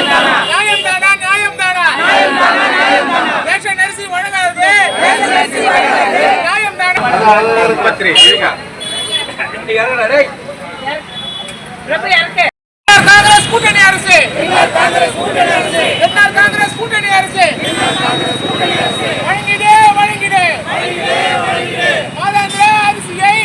நியாயம் தானா நியாயம் தானா நியாயம் தானா நியாயம் தானா ரேஷன் அரிசி வழங்காதது ரேஷன் அரிசி வழங்காதது நியாயம் தானா பத்திரி இருங்க இந்த யாரடா டேய் ரெப்ப யாருக்கு காங்கிரஸ் கூட்டணி அரசு காங்கிரஸ் கூட்டணி அரசு காங்கிரஸ் கூட்டணி அரசு வழங்கிடு வழங்கிடு மாதாந்திர அரிசியை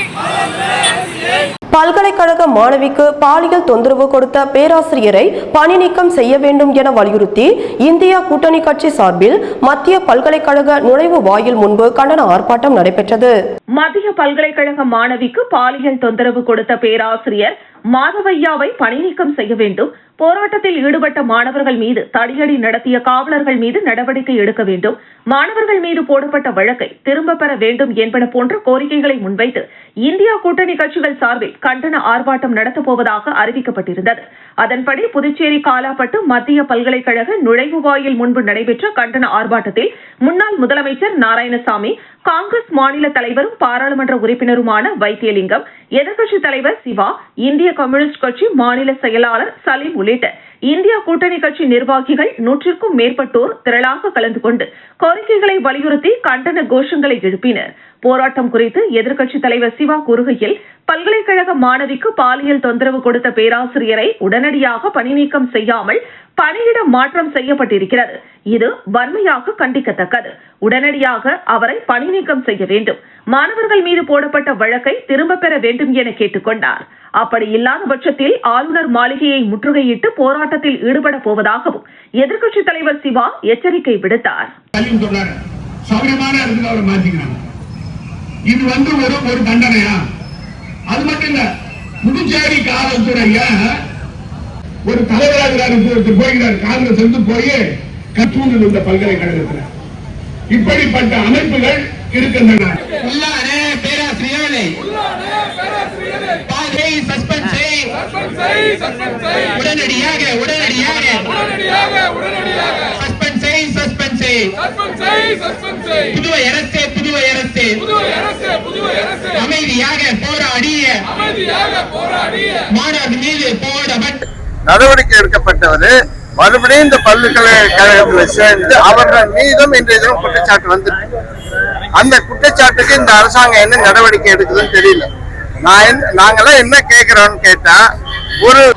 பல்கலைக்கழக மாணவிக்கு பாலியல் தொந்தரவு கொடுத்த பேராசிரியரை பணி நீக்கம் செய்ய வேண்டும் என வலியுறுத்தி இந்தியா கூட்டணி கட்சி சார்பில் மத்திய பல்கலைக்கழக நுழைவு வாயில் முன்பு கண்டன ஆர்ப்பாட்டம் நடைபெற்றது. மத்திய பல்கலைக்கழக மாணவிக்கு பாலியல் தொந்தரவு கொடுத்த பேராசிரியர் மாதவையாவை பணி நீக்கம் செய்ய வேண்டும், போராட்டத்தில் ஈடுபட்ட மாணவர்கள் மீது தடியடி நடத்திய காவலர்கள் மீது நடவடிக்கை எடுக்க வேண்டும், மாணவர்கள் மீது போடப்பட்ட வழக்கை திரும்ப பெற வேண்டும் என்பன போன்ற கோரிக்கைகளை முன்வைத்து இந்தியா கூட்டணி கட்சிகள் சார்பில் கண்டன ஆர்ப்பாட்டம் நடத்தப்போவதாக அறிவிக்கப்பட்டிருந்தது. அதன்படி புதுச்சேரி காலாப்பட்டு மத்திய பல்கலைக்கழக நுழைவு வாயில் முன்பு நடைபெற்ற கண்டன ஆர்ப்பாட்டத்தில் முன்னாள் முதலமைச்சர் நாராயணசாமி, காங்கிரஸ் மாநில தலைவரும் பாராளுமன்ற உறுப்பினருமான வைத்தியலிங்கம், எதிர்க்கட்சித் தலைவர் சிவா, இந்திய கம்யூனிஸ்ட் கட்சி மாநில செயலாளர் சலீம் உள்ளிட்ட இந்தியா கூட்டணி கட்சி நிர்வாகிகள் 100க்கும் மேற்பட்டோர் திரளாக கலந்து கொண்டு கோரிக்கைகளை வலியுறுத்தி கண்டன கோஷங்களை எழுப்பினர். போராட்டம் குறித்து எதிர்க்கட்சித் தலைவர் சிவா கூறுகையில், பல்கலைக்கழக மாணவிக்கு பாலியல் தொந்தரவு கொடுத்த பேராசிரியரை உடனடியாக பணி நீக்கம் செய்யாமல் பணியிட மாற்றம் செய்யப்பட்டிருக்கிறது. இது வன்மையாக கண்டிக்கத்தக்கது. உடனடியாக அவரை பணி நீக்கம் செய்ய வேண்டும், மாணவர்கள் மீது போடப்பட்ட வழக்கை திரும்ப பெற வேண்டும் என கேட்டுக் கொண்டார். அப்படி இல்லாத பட்சத்தில் ஆளுநர் மாளிகையை முற்றுகையிட்டு போராட்டத்தில் ஈடுபட போவதாகவும் எதிர்க்கட்சித் தலைவர் சிவா எச்சரிக்கை விடுத்தார். இது ஒரு தண்டனையா? அது மட்டும் இல்ல, புதுச்சேரி காவல்துறைய ஒரு தலைவராக போகிறார், காங்கிரஸ் வந்து போய் கற்றூரில் உள்ள பல்கலைக்கழகத்தில் இப்படிப்பட்ட அமைப்புகள் இருக்கின்றன. பேராசிரியர்களை உடனடியாக புதுவை அரசு அமைதியாக போராடிய மாணவர் மீது போடப்பட்ட நடவடிக்கை எடுக்கப்பட்டது. மறுபடியும் இந்த பல்கலைக்கழகத்தில் சேர்ந்து அவர்கள் மீதும் இன்றைய தினம் குற்றச்சாட்டு வந்திருக்கு. அந்த குற்றச்சாட்டுக்கு இந்த அரசாங்கம் என்ன நடவடிக்கை எடுக்குதுன்னு தெரியல. நாங்களாம் என்ன கேட்கிறோம்னு கேட்டா,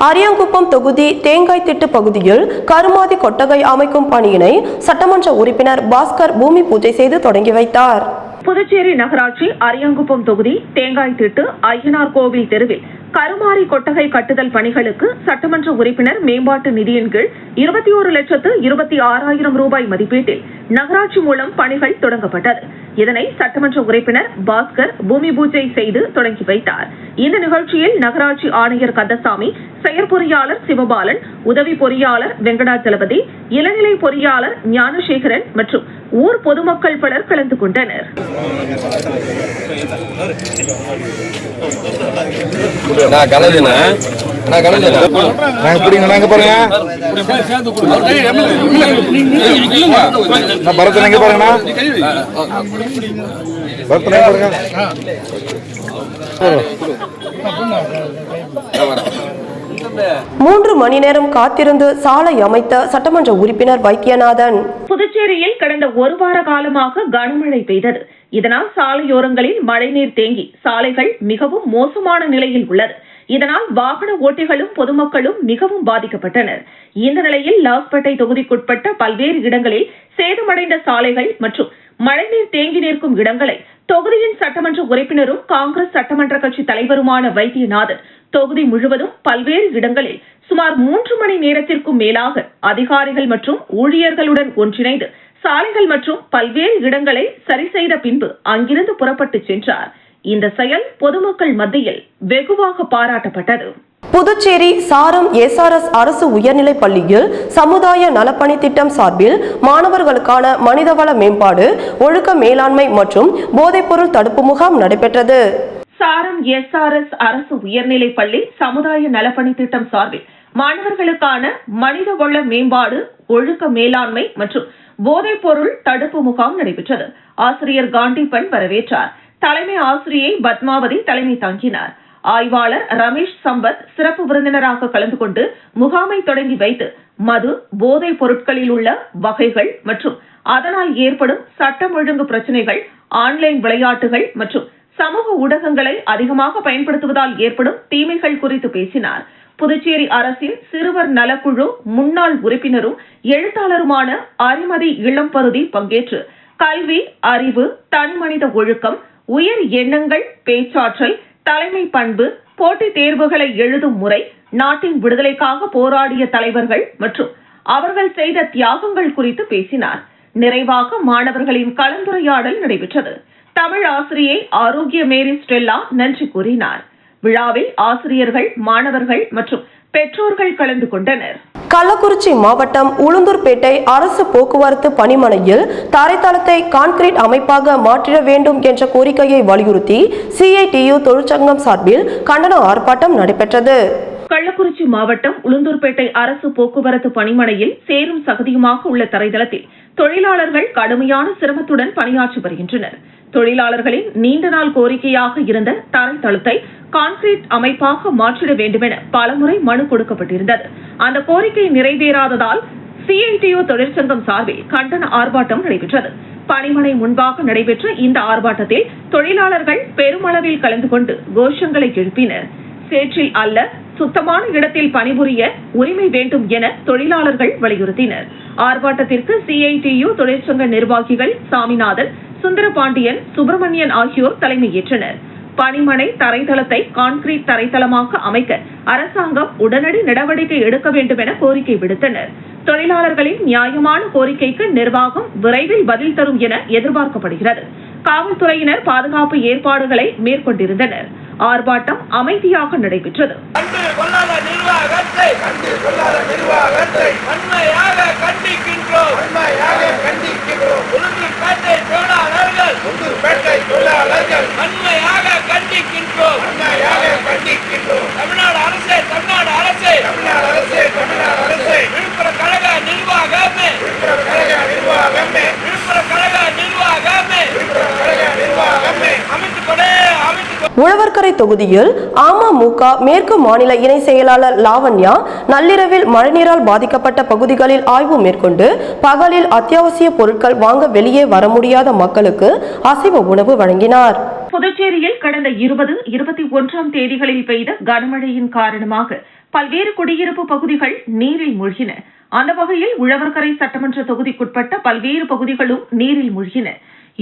அரியாங்குப்பம் தொகுதி தேங்காய் திட்டு பகுதியில் கருமாதி கொட்டகை அமைக்கும் பணியினை சட்டமன்ற உறுப்பினர் பாஸ்கர் பூமி பூஜை செய்து தொடங்கி வைத்தார். புதுச்சேரி நகராட்சி அரியாங்குப்பம் தொகுதி தேங்காய் திட்டு ஐயனார் கோவில் தெருவில் கருமாரி கொட்டகை கட்டுதல் பணிகளுக்கு சட்டமன்ற உறுப்பினர் மேம்பாட்டு நிதியின் கீழ் 21,26,000 ரூபாய் மதிப்பீட்டில் நகராட்சி மூலம் பணிகள் தொடங்கப்பட்டது. இதனை சட்டமன்ற உறுப்பினர் பாஸ்கர் பூமி பூஜை செய்து தொடங்கி வைத்தார். இந்த நிகழ்ச்சியில் நகராட்சி ஆணையர் கந்தசாமி, செயற்பொறியாளர் சிவபாலன், உதவி பொறியாளர் வெங்கடாச்சலபதி, இளநிலை பொறியாளர் ஞானசேகரன் மற்றும் ஊர் பொதுமக்கள் பலர் கலந்து கொண்டனர். 3 மணி நேரம் காத்திருந்து சாலை அமைத்த சட்டமன்ற உறுப்பினர் வைத்தியநாதன். புதுச்சேரியில் கடந்த ஒரு வார காலமாக கனமழை பெய்தது. இதனால் சாலையோரங்களில் மழைநீர் தேங்கி சாலைகள் மிகவும் மோசமான நிலையில் உள்ளது. இதனால் வாகன ஓட்டிகளும் பொதுமக்களும் மிகவும் பாதிக்கப்பட்டனர். இந்த நிலையில் லாஸ்பேட்டை தொகுதிக்குட்பட்ட பல்வேறு இடங்களில் சேதமடைந்த சாலைகள் மற்றும் மழைநீர் தேங்கி நிற்கும் இடங்களை தொகுதியின் சட்டமன்ற உறுப்பினரும் காங்கிரஸ் சட்டமன்ற கட்சி தலைவருமான வைத்தியநாதன் தொகுதி முழுவதும் பல்வேறு இடங்களில் சுமார் 3 மணி நேரத்திற்கும் மேலாக அதிகாரிகள் மற்றும் ஊழியர்களுடன் ஒன்றிணைந்து சாலைகள் மற்றும் பல்வேறு இடங்களை சரி செய்த பின்பு அங்கிருந்து புறப்பட்டு சென்றார். இந்த செயல் பொதுமக்கள் மத்தியில் வெகுவாக பாராட்டப்பட்டது. புதுச்சேரி சாரம் எஸ்ஆர்எஸ் அரசு உயர்நிலைப் பள்ளியில் சமுதாய நலப்பணி திட்டம் சார்பில் மாணவர்களுக்கான மனிதவள மேம்பாடு, ஒழுக்க மேலாண்மை மற்றும் போதைப்பொருள் தடுப்பு முகாம் நடைபெற்றது. சாரம் எஸ்ஆர்எஸ் அரசு உயர்நிலைப் பள்ளி சமுதாய நலப்பணி திட்டம் சார்பில் மாணவர்களுக்கான மனிதவள மேம்பாடு, ஒழுக்க மேலாண்மை மற்றும் போதைப்பொருள் தடுப்பு முகாம் நடைபெற்றது. ஆசிரியர் காண்டிப்பன் வரவேற்றார். தலைமை ஆசிரியை பத்மாவதி தலைமை தாங்கினார். ஆய்வாளர் ரமேஷ் சம்பத் சிறப்பு விருந்தினராக கலந்து கொண்டு முகாமை தொடங்கி வைத்து மது, போதைப் பொருட்களில் உள்ள வகைகள் மற்றும் அதனால் ஏற்படும் சட்டம் ஒழுங்கு பிரச்சனைகள், ஆன்லைன் விளையாட்டுகள் மற்றும் சமூக ஊடகங்களை அதிகமாக பயன்படுத்துவதால் ஏற்படும் தீமைகள் குறித்து பேசினார். புதுச்சேரி அரசின் சிறுவர் நலக்குழு முன்னாள் உறுப்பினரும் எழுத்தாளருமான அரிமதி இளம்பருதி பங்கேற்று கல்வி, அறிவு, தனிமனித ஒழுக்கம், உயர் எண்ணங்கள், பேச்சாற்றல், தலைமை பண்பு, போட்டித் தேர்வுகளை எழுதும் முறை, நாட்டின் விடுதலைக்காக போராடிய தலைவர்கள் மற்றும் அவர்கள் செய்த தியாகங்கள் குறித்து பேசினார். நிறைவாக மாணவர்களின் கலந்துரையாடல் நடைபெற்றது. தமிழ் ஆசிரியை ஆரோக்கிய மேரி ஸ்டெல்லா நன்றி கூறினார். விழாவில் ஆசிரியர்கள், மாணவர்கள் மற்றும் பெற்றோர்கள் கலந்து கொண்டனர். கள்ளக்குறிச்சி மாவட்டம் உளுந்தூர்பேட்டை அரசு போக்குவரத்து பணிமனையில் தரைத்தளத்தை கான்கிரீட் அமைப்பாக மாற்றிட வேண்டும் என்ற கோரிக்கையை வலியுறுத்தி CITU தொழிற்சங்கம் சார்பில் கண்டன ஆர்ப்பாட்டம் நடைபெற்றது. கள்ளக்குறிச்சி மாவட்டம் உளுந்தூர்பேட்டை அரசு போக்குவரத்து பணிமனையில் சேரும் சகதியுமாக உள்ள தரைதளத்தில் தொழிலாளர்கள் கடுமையான சிரமத்துடன் பணியாற்றி வருகின்றனர். தொழிலாளர்களின் நீண்ட நாள் கோரிக்கையாக இருந்த தரைத்தளத்தை கான்கிரீட் அமைப்பாக மாற்றிட வேண்டுமென பலமுறை மனு கொடுக்கப்பட்டிருந்தது. அந்த கோரிக்கை நிறைவேறாததால் CITU தொழிற்சங்கம் சார்பில் கண்டன ஆர்ப்பாட்டம் நடைபெற்றது. பணிமனை முன்பாக நடைபெற்ற இந்த ஆர்ப்பாட்டத்தில் தொழிலாளர்கள் பெருமளவில் கலந்து கொண்டு கோஷங்களை எழுப்பினர். சேற்றில் அல்ல, சுத்தமான இடத்தில் பணிபுரிய உரிமை வேண்டும் என தொழிலாளர்கள் வலியுறுத்தினர். ஆர்ப்பாட்டத்திற்கு CITU தொழிற்சங்க நிர்வாகிகள் சாமிநாதன், சுந்தரபாண்டியன், சுப்பிரமணியன் ஆகியோர் தலைமையேற்றனர். பணிமனை தரைத்தளத்தை கான்கிரீட் தரைத்தளமாக அமைக்க அரசாங்கம் உடனடி நடவடிக்கை எடுக்க வேண்டும் என கோரிக்கை விடுத்தனர். தொழிலாளர்களின் நியாயமான கோரிக்கைக்கு நிர்வாகம் விரைவில் பதில் தரும் என எதிர்பார்க்கப்படுகிறது. காவல்துறையினர் பாதுகாப்பு ஏற்பாடுகளை மேற்கொண்டிருந்தனர். ஆர்ப்பாட்டம் அமைதியாக நடைபெற்றது. தமிழ்நாடு அரசே விழுப்புர கழக நிர்வாகமே உழவர்கரை தொகுதியில் அமமுக மேற்கு மாநில இணை செயலாளர் லாவண்யா நள்ளிரவில் மழைநீரால் பாதிக்கப்பட்ட பகுதிகளில் ஆய்வு மேற்கொண்டு பகலில் அத்தியாவசிய பொருட்கள் வாங்க வெளியே வர முடியாத மக்களுக்கு அசைவ உணவு வழங்கினார். புதுச்சேரியில் கடந்த 20, 21ஆம் தேதிகளில் பெய்த கனமழையின் காரணமாக பல்வேறு குடியிருப்பு பகுதிகள் நீரில் மூழ்கின. அந்த வகையில் உழவர்கரை சட்டமன்ற தொகுதிக்குட்பட்ட பல்வேறு பகுதிகளும் நீரில் மூழ்கின.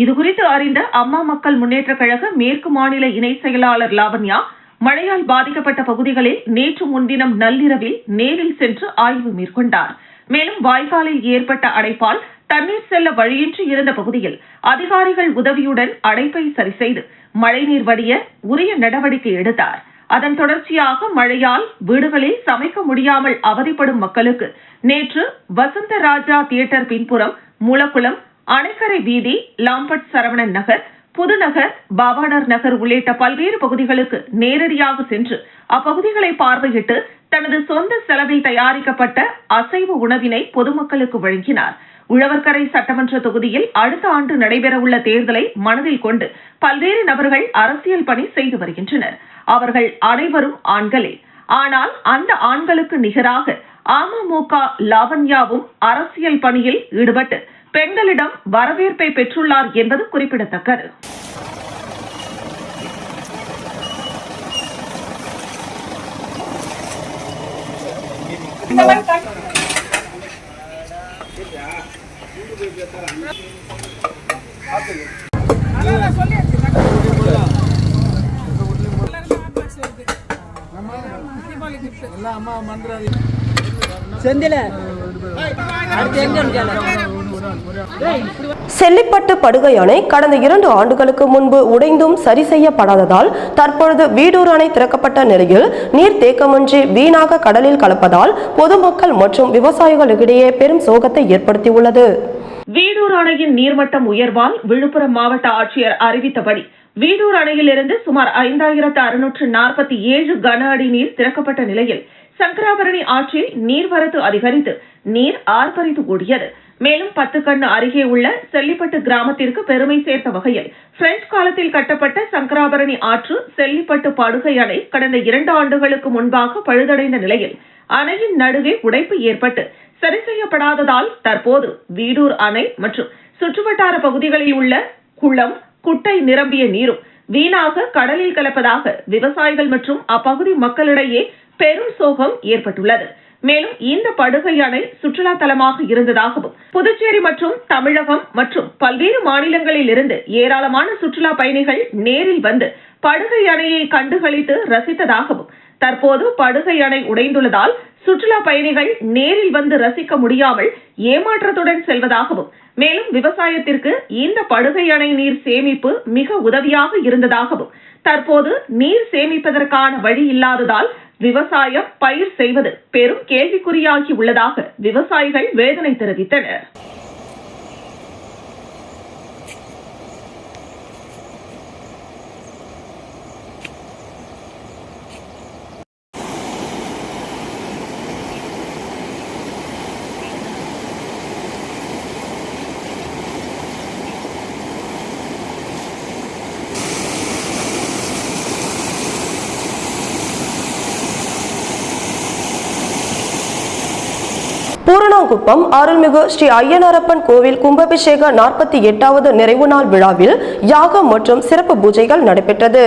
இதுகுறித்து அறிந்த அம்மா மக்கள் முன்னேற்ற கழக மேற்கு மாநில இணை செயலாளர் லாவண்யா மழையால் பாதிக்கப்பட்ட பகுதிகளில் நேற்று முன்தினம் நள்ளிரவில் நேரில் சென்று ஆய்வு மேற்கொண்டார். மேலும் வாய்க்காலில் ஏற்பட்ட அடைப்பால் தண்ணீர் செல்ல வழியின்றி இருந்த பகுதியில் அதிகாரிகள் உதவியுடன் அடைப்பை சரி செய்து மழைநீர் வடிய உரிய நடவடிக்கை எடுத்தார். அதன் தொடர்ச்சியாக மழையால் வீடுகளில் சமைக்க முடியாமல் அவதிப்படும் மக்களுக்கு நேற்று வசந்தராஜா தியேட்டர் பின்புறம், மூலக்குளம், அணைக்கரை வீதி, லாம்பட் சரவணன் நகர், புதுநகர், பாபாடர் நகர் உள்ளிட்ட பல்வேறு பகுதிகளுக்கு நேரடியாக சென்று அப்பகுதிகளை பார்வையிட்டு தனது சொந்த செலவில் தயாரிக்கப்பட்ட அசைவ உணவினை பொதுமக்களுக்கு வழங்கினார். உழவர்கரை சட்டமன்ற தொகுதியில் அடுத்த ஆண்டு நடைபெறவுள்ள தேர்தலை மனதில் கொண்டு பல்வேறு நபர்கள் அரசியல் பணி செய்து வருகின்றனர். அவர்கள் அனைவரும் ஆண்களே. ஆனால் அந்த ஆண்களுக்கு நிகராக அமமுக லாவண்யாவும் அரசியல் பணியில் ஈடுபட்டு பெண்களிடம் வரவேற்பை பெற்றுள்ளார் என்பது குறிப்பிடத்தக்கது. செல்லிப்பட்டு படுகை அணை கடந்த 2 ஆண்டுகளுக்கு முன்பு உடைந்தும் சரி செய்யப்படாததால் தற்பொழுது வீடூர் அணை திறக்கப்பட்ட நிலையில் நீர் தேக்கமின்றி வீணாக கடலில் கலப்பதால் பொதுமக்கள் மற்றும் விவசாயிகளிடையே பெரும் சோகத்தை ஏற்படுத்தியுள்ளது. வீடூர் அணையின் நீர்மட்டம் உயர்வால் விழுப்புரம் மாவட்ட ஆட்சியர் அறிவித்தபடி வீடூர் அணையிலிருந்து சுமார் 5647 கன அடி நீர் திறக்கப்பட்ட நிலையில் சங்கராபரணி ஆற்றில் நீர்வரத்து அதிகரித்து நீர் ஆர்ப்பரித்து ஓடியது. மேலும் 10 கண்ணு அருகே உள்ள செல்லிப்பட்டு கிராமத்திற்கு பெருமை சேர்த்த வகையில் பிரெஞ்சு காலத்தில் கட்டப்பட்ட சங்கராபரணி ஆற்று செல்லிப்பட்டு படுகை அணை கடந்த 2 ஆண்டுகளுக்கு முன்பாக பழுதடைந்த நிலையில் அணையின் நடுவே உடைப்பு ஏற்பட்டு சரி செய்யப்படாததால் தற்போது வீடூர் அணை மற்றும் சுற்றுவட்டார பகுதிகளில் உள்ள குளம் குட்டை நிரம்பிய நீரும் வீணாக கடலில் கலப்பதாக விவசாயிகள் மற்றும் அப்பகுதி மக்களிடையே பெரும் சோகம் ஏற்பட்டுள்ளது. மேலும் இந்த படுகை அணை சுற்றுலா தலமாக இருந்ததாகவும் புதுச்சேரி மற்றும் தமிழகம் மற்றும் பல்வேறு மாநிலங்களில் இருந்து ஏராளமான சுற்றுலா பயணிகள் நேரில் வந்து படுகை அணையை கண்டுகளித்து ரசித்ததாகவும் தற்போது படுகை அணை உடைந்துள்ளதால் சுற்றுலா பயணிகள் நேரில் வந்து ரசிக்க முடியாமல் ஏமாற்றத்துடன் செல்வதாகவும் மேலும் விவசாயத்திற்கு இந்த படுகை அணை நீர் சேமிப்பு மிக உதவியாக இருந்ததாகவும் தற்போது நீர் சேமிப்பதற்கான வழி இல்லாததால் விவசாயம் பயிர் செய்வது பெரும் கேள்விக்குறியாகி உள்ளதாக விவசாயிகள் வேதனை தெரிவித்தனர். பூரணாங்குப்பம் அருள்மிகு ஸ்ரீ ஐயனாரப்பன் கோவில் கும்பாபிஷேக 48வது நிறைவு நாள் விழாவில் யாகம் மற்றும் சிறப்பு பூஜைகள் நடைபெற்றது.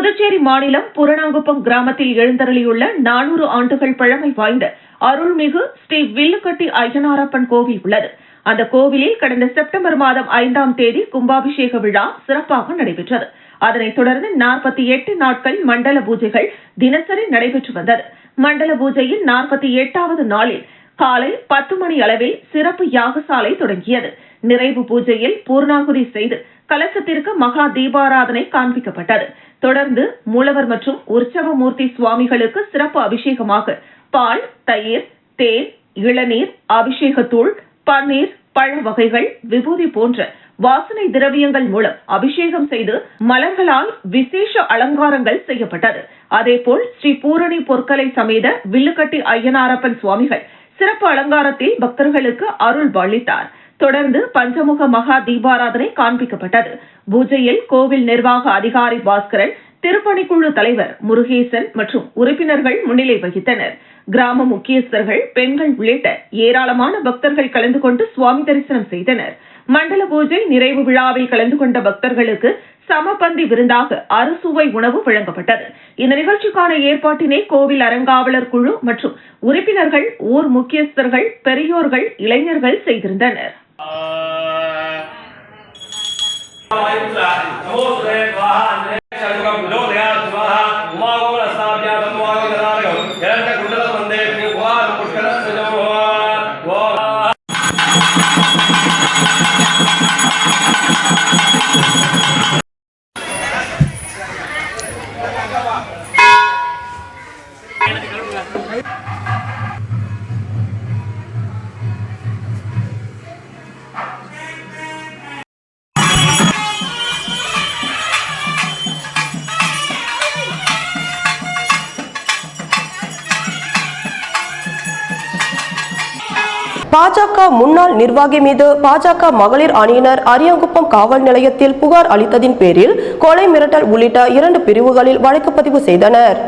புதுச்சேரி மாநிலம் பூரணாங்குப்பம் கிராமத்தில் எழுந்தருளியுள்ள 400 ஆண்டுகள் பழமை வாய்ந்த அருள்மிகு ஸ்ரீ வில்லுக்கட்டி ஐயனாரப்பன் கோவில் உள்ளது. அந்த கோவிலில் கடந்த செப்டம்பர் மாதம் 5ஆம் தேதி கும்பாபிஷேக விழா சிறப்பாக நடைபெற்றது. அதனைத் தொடர்ந்து 48 நாட்கள் மண்டல பூஜைகள் தினசரி நடைபெற்று வந்தது. மண்டல பூஜையின் 48வது நாளில் காலை 10 மணி அளவில் சிறப்பு யாகசாலை தொடங்கியது. நிறைவு பூஜையில் பூர்ணாகுதி செய்து கலசத்திற்கு மகா தீபாராதனை காண்பிக்கப்பட்டது. தொடர்ந்து மூலவர் மற்றும் உற்சவமூர்த்தி சுவாமிகளுக்கு சிறப்பு அபிஷேகமாக பால், தயிர், தேன், இளநீர், அபிஷேகத்தூள், பன்னீர், பழ வகைகள், விபூதி போன்ற வாசனை திரவியங்கள் மூலம் அபிஷேகம் செய்து மலர்களால் விசேஷ அலங்காரங்கள் செய்யப்பட்டது. அதேபோல் ஸ்ரீ பூரணி பொற்கலை சமேத வில்லுக்கட்டி ஐயனாரப்பன் சுவாமிகள் சிறப்பு அலங்காரத்தில் பக்தர்களுக்கு அருள் பாலித்தார். தொடர்ந்து பஞ்சமுக மகா தீபாராதனை காண்பிக்கப்பட்டது. பூஜையில் கோவில் நிர்வாக அதிகாரி பாஸ்கரன், திருப்பணிக்குழு தலைவர் முருகேசன் மற்றும் உறுப்பினர்கள் முன்னிலை வகித்தனர். கிராம முக்கியஸ்தர்கள், பெண்கள் உள்ளிட்ட ஏராளமான பக்தர்கள் கலந்து கொண்டு சுவாமி தரிசனம் செய்தனர். மண்டல பூஜை நிறைவு விழாவில் கலந்து கொண்ட பக்தர்களுக்கு சமபந்தி விருந்தாக அறுசுவை உணவு வழங்கப்பட்டது. இந்த நிகழ்ச்சிக்கான ஏற்பாட்டினை கோவில் அறங்காவலர் குழு மற்றும் உறுப்பினர்கள், ஊர் முக்கியஸ்தர்கள், பெரியோர்கள், இளைஞர்கள் செய்திருந்தனர். பாஜக முன்னாள் நிர்வாகி மீது பாஜக மகளிர் அணியினர் அரியாங்குப்பம் காவல் நிலையத்தில் புகார் அளித்ததின் பேரில் கொலை மிரட்டல் உள்ளிட்ட 2 பிரிவுகளில் வழக்கு பதிவு செய்தனர்.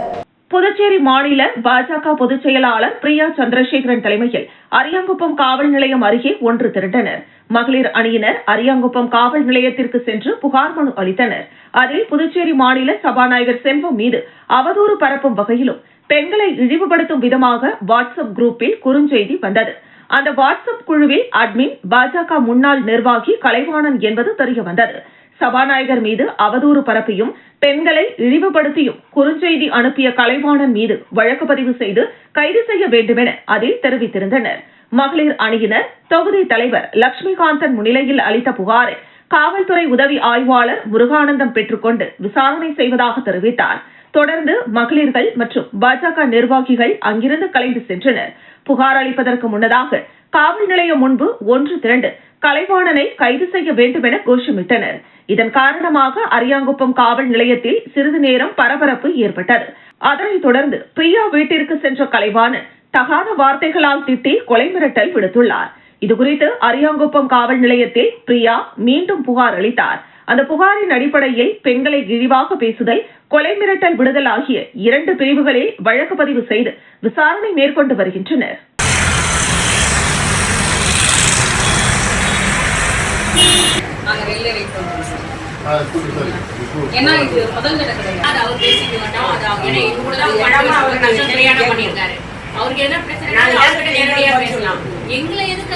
புதுச்சேரி மாநில பாஜக பொதுச் செயலாளர் பிரியா சந்திரசேகரன் தலைமையில் அரியாங்குப்பம் காவல் நிலையம் அருகே ஒன்று திரண்டனர். மகளிர் அணியினர் அரியாங்குப்பம் காவல் நிலையத்திற்கு சென்று புகார் மனு அளித்தனர். அதில் புதுச்சேரி மாநில சபாநாயகர் செல்வம் மீது அவதூறு பரப்பும் வகையிலும் பெண்களை இழிவுபடுத்தும் விதமாக வாட்ஸ்அப் குரூப்பில் குறுஞ்செய்தி வந்தது. அந்த வாட்ஸ்அப் குழுவில் அட்மின் பாஜக முன்னாள் நிர்வாகி கலைவாணன் என்பது தெரியவந்தது. சபாநாயகர் மீது அவதூறு பரப்பியும் பெண்களை இழிவுபடுத்தியும் குறுஞ்செய்தி அனுப்பிய கலைவாணன் மீது வழக்கு பதிவு செய்து கைது செய்ய வேண்டுமென அதில் தெரிவித்திருந்தனர். மகளிர் அணியினர் தொகுதி தலைவர் லட்சுமிகாந்தன் முன்னிலையில் அளித்த புகாரை காவல்துறை உதவி ஆய்வாளர் முருகானந்தம் பெற்றுக்கொண்டு விசாரணை செய்வதாக தெரிவித்தார். தொடர்ந்து மகளிர்கள் மற்றும் பாஜக நிர்வாகிகள் அங்கிருந்து கலைந்து சென்றனர். புகார் அளிப்பதற்கு முன்னதாக காவல் நிலையம் முன்பு ஒன்று திரண்டு கலைவாணனை கைது செய்ய வேண்டும் என கோஷமிட்டனர். இதன் காரணமாக அரியாங்குப்பம் காவல் நிலையத்தில் சிறிது நேரம் பரபரப்பு ஏற்பட்டது. அதனைத் தொடர்ந்து பிரியா வீட்டிற்கு சென்ற கலைவாணன் தகாத வார்த்தைகளால் திட்டி கொலை மிரட்டல் விடுத்துள்ளார். இதுகுறித்து அரியாங்குப்பம் காவல் நிலையத்தில் பிரியா மீண்டும் புகார் அளித்தார். அந்த புகாரின் அடிப்படையில் பெண்களை இழிவாக பேசுதல், கொலை மிரட்டல் விடுதல் ஆகிய 2 பிரிவுகளில் வழக்கு பதிவு செய்து விசாரணை மேற்கொண்டு வருகின்றனர். ஏன்னா இது முதல் நடக்குது. அது அவர் பேசிக்க மாட்டோம். அது அவங்க இது கூட தான் அவருக்கு என்ன பிரச்சனை நேரடியாக பேசலாம். எங்களை எதுக்கு